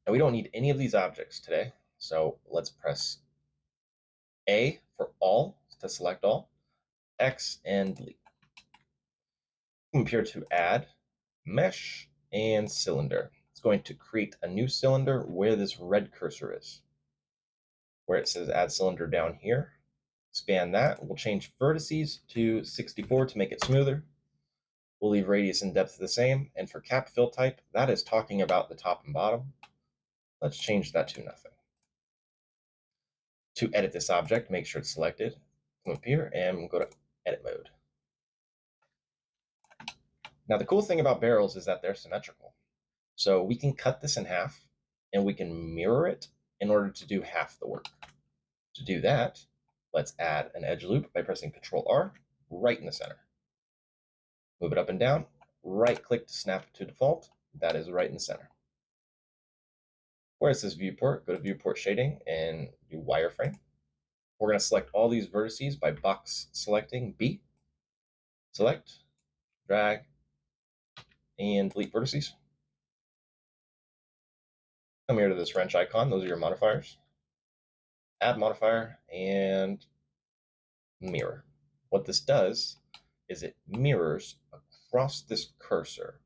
Now we don't need any of these objects today, so let's press A for all to select all, X and delete. Come up here to add, mesh, and cylinder. It's going to create a new cylinder where this red cursor is, where it says add cylinder down here. Expand that. We'll change vertices to 64 to make it smoother. We'll leave radius and depth the same. And for cap fill type, that is talking about the top and bottom. Let's change that to nothing. To edit this object, make sure it's selected. Come up here and go to edit mode. Now, the cool thing about barrels is that they're symmetrical. So we can cut this in half and we can mirror it in order to do half the work. To do that, let's add an edge loop by pressing Ctrl R right in the center. Move it up and down, right click to snap to default. That is right in the center. Where it says viewport, go to viewport shading and do wireframe. We're going to select all these vertices by box selecting B. Select, drag, and delete vertices. Come here to this wrench icon. Those are your modifiers. Add modifier and mirror. What this does is it mirrors across this cursor.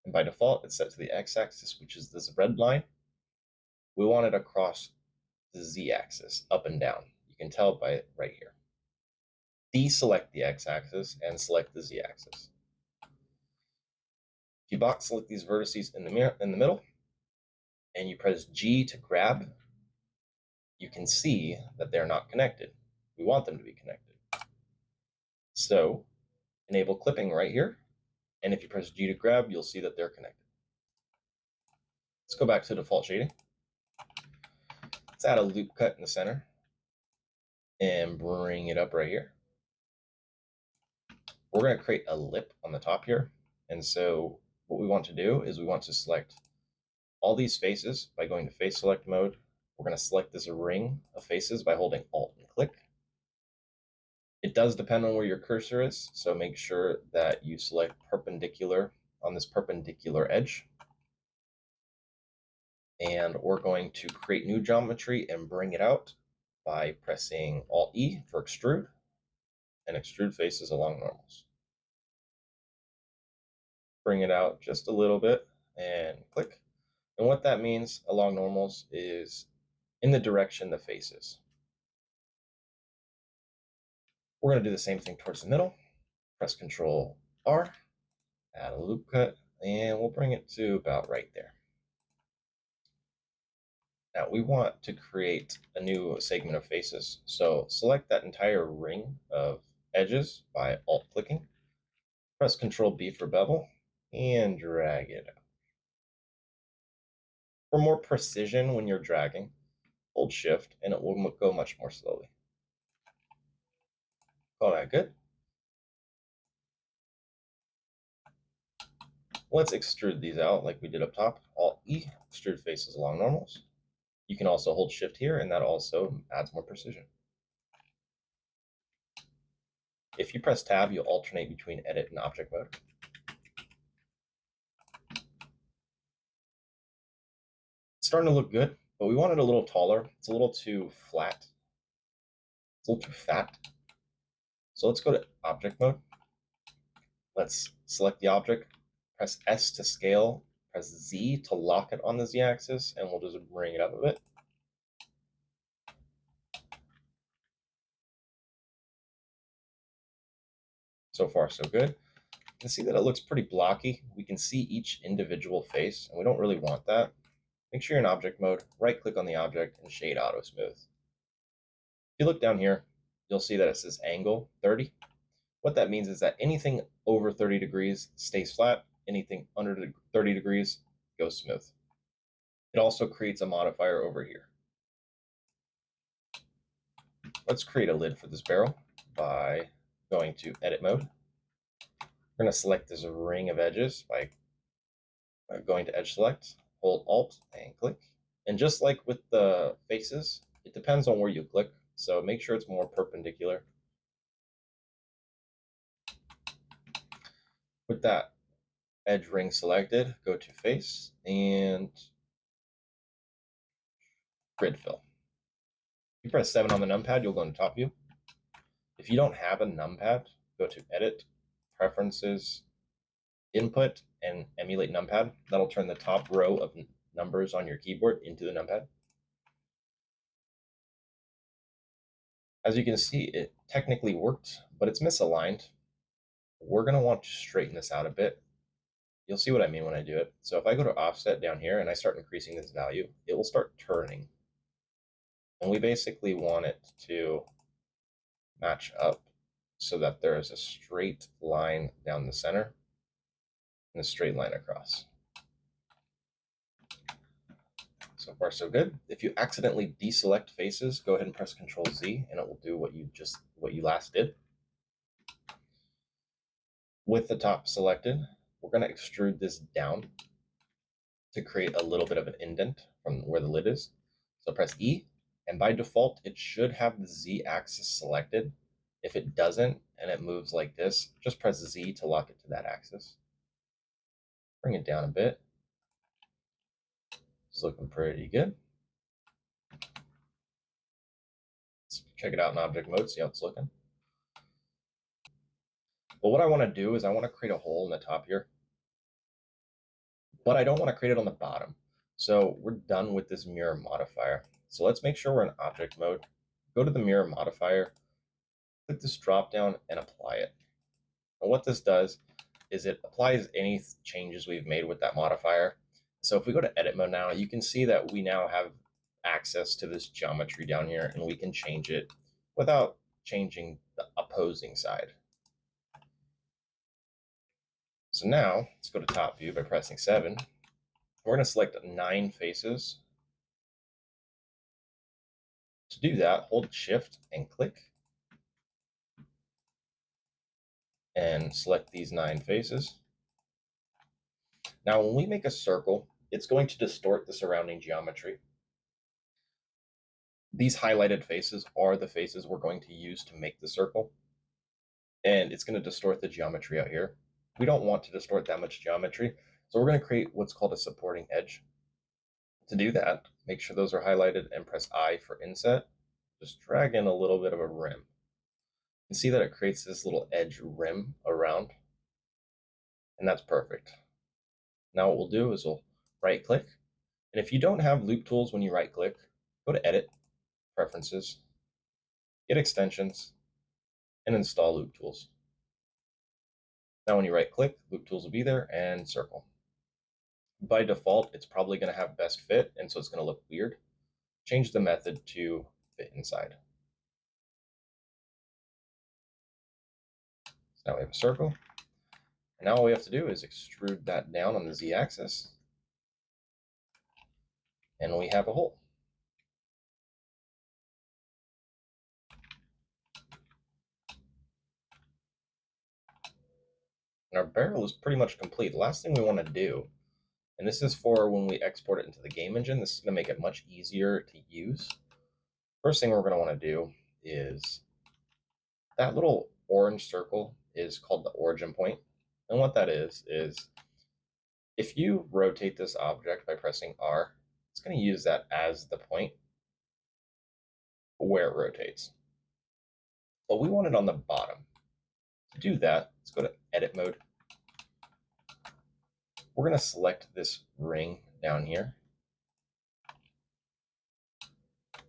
And by default, it's set to the x-axis, which is this red line. We want it across the z-axis, up and down. You can tell by it right here. Deselect the x-axis and select the z-axis. If you box select these vertices in the middle, and you press G to grab, you can see that they're not connected. We want them to be connected. So enable clipping right here, and if you press G to grab, you'll see that they're connected. Let's go back to default shading. Let's add a loop cut in the center and bring it up right here. We're going to create a lip on the top here. And so what we want to do is we want to select all these faces by going to face select mode. We're going to select this ring of faces by holding Alt and click. It does depend on where your cursor is, so make sure that you select perpendicular on this perpendicular edge. And we're going to create new geometry and bring it out by pressing Alt-E for extrude and extrude faces along normals. Bring it out just a little bit and click. And what that means along normals is in the direction the face is. We're going to do the same thing towards the middle. Press Ctrl R, add a loop cut, and we'll bring it to about right there. Now we want to create a new segment of faces. So select that entire ring of edges by Alt clicking. Press Ctrl B for bevel and drag it out. For more precision when you're dragging, hold Shift and it will go much more slowly. Call that good. Let's extrude these out like we did up top. Alt-E, extrude faces along normals. You can also hold Shift here, and that also adds more precision. If you press Tab, you'll alternate between Edit and Object mode. It's starting to look good, but we want it a little taller. It's a little too flat. It's a little too fat. So let's go to Object mode. Let's select the object, press S to scale, press Z to lock it on the Z-axis, and we'll just bring it up a bit. So far, so good. You can see that it looks pretty blocky. We can see each individual face, and we don't really want that. Make sure you're in object mode, right-click on the object, and shade auto smooth. If you look down here, you'll see that it says angle 30. What that means is that anything over 30 degrees stays flat, anything under 30 degrees goes smooth. It also creates a modifier over here. Let's create a lid for this barrel by going to edit mode. We're going to select this ring of edges by going to edge select, hold Alt and click. And just like with the faces, it depends on where you click. So make sure it's more perpendicular. With that edge ring selected, go to face and grid fill. If you press 7 on the numpad, you'll go into top view. If you don't have a numpad, go to Edit, Preferences, Input, and Emulate Numpad. That'll turn the top row of numbers on your keyboard into the numpad. As you can see, it technically worked, but it's misaligned. We're going to want to straighten this out a bit. You'll see what I mean when I do it. So if I go to offset down here and I start increasing this value, it will start turning. And we basically want it to match up so that there is a straight line down the center and a straight line across. So far, so good. If you accidentally deselect faces, go ahead and press Control Z, and it will do what you last did. With the top selected, we're going to extrude this down to create a little bit of an indent from where the lid is. So press E, and by default, it should have the Z axis selected. If it doesn't, and it moves like this, just press Z to lock it to that axis. Bring it down a bit. It's looking pretty good. Let's check it out in object mode, see how it's looking. Well, what I want to do is I want to create a hole in the top here, but I don't want to create it on the bottom. So we're done with this mirror modifier. So let's make sure we're in object mode. Go to the mirror modifier, click this drop down and apply it. And what this does is it applies any changes we've made with that modifier. So if we go to edit mode now, you can see that we now have access to this geometry down here, and we can change it without changing the opposing side. So now let's go to top view by pressing 7. We're going to select 9 faces. To do that, hold Shift and click, and select these 9 faces. Now, when we make a circle, it's going to distort the surrounding geometry. These highlighted faces are the faces we're going to use to make the circle, and it's going to distort the geometry out here. We don't want to distort that much geometry, so we're going to create what's called a supporting edge. To do that, make sure those are highlighted and press I for inset. Just drag in a little bit of a rim. You can see that it creates this little edge rim around, and that's perfect. Now what we'll do is we'll right click, and if you don't have loop tools when you right click, go to Edit, Preferences, get Extensions, and install loop tools. Now when you right click, loop tools will be there, and circle. By default, it's probably going to have best fit, and so it's going to look weird. Change the method to fit inside. So now we have a circle. And now all we have to do is extrude that down on the Z-axis, and we have a hole. And our barrel is pretty much complete. The last thing we want to do, and this is for when we export it into the game engine, this is going to make it much easier to use. First thing we're going to want to do is that little orange circle is called the origin point. And what that is if you rotate this object by pressing R, it's going to use that as the point where it rotates. But we want it on the bottom. To do that, let's go to edit mode. We're going to select this ring down here.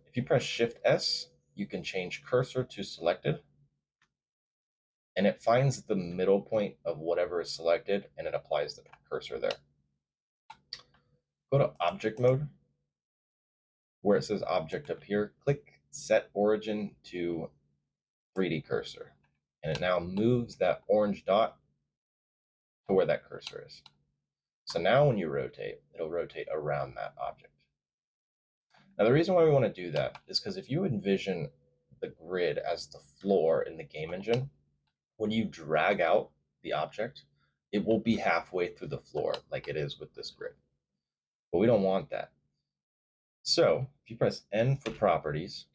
If you press Shift S, you can change cursor to selected, and it finds the middle point of whatever is selected and it applies the cursor there. Go to object mode. Where it says object up here, click set origin to 3D cursor, and it now moves that orange dot to where that cursor is. So now when you rotate, it'll rotate around that object. Now the reason why we want to do that is because if you envision the grid as the floor in the game engine, when you drag out the object, it will be halfway through the floor like it is with this grid. But we don't want that. So if you press N for properties,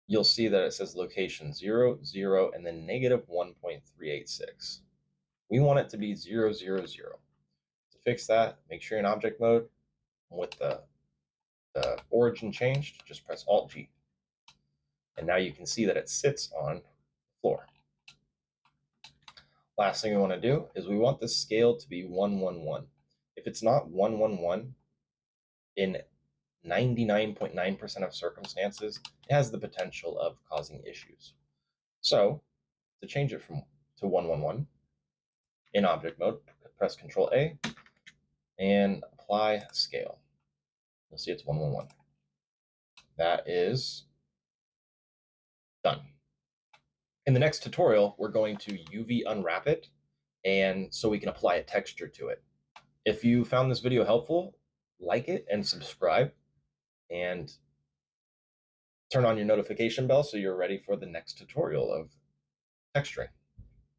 you'll see that it says location 0, 0, and then negative 1.386. We want it to be 0, 0, 0. To fix that, make sure you're in object mode with the the origin changed, just press Alt-G. And now you can see that it sits on the floor. Last thing we want to do is we want the scale to be 1, 1, 1. If it's not 1, 1, 1, in 99.9% of circumstances, it has the potential of causing issues. So to change it to 1, 1, 1, in object mode, press Control A and apply scale. You'll see it's 1, 1, 1. That is done. In the next tutorial, we're going to UV unwrap it, and so we can apply a texture to it. If you found this video helpful, like it and subscribe, and turn on your notification bell so you're ready for the next tutorial of texturing.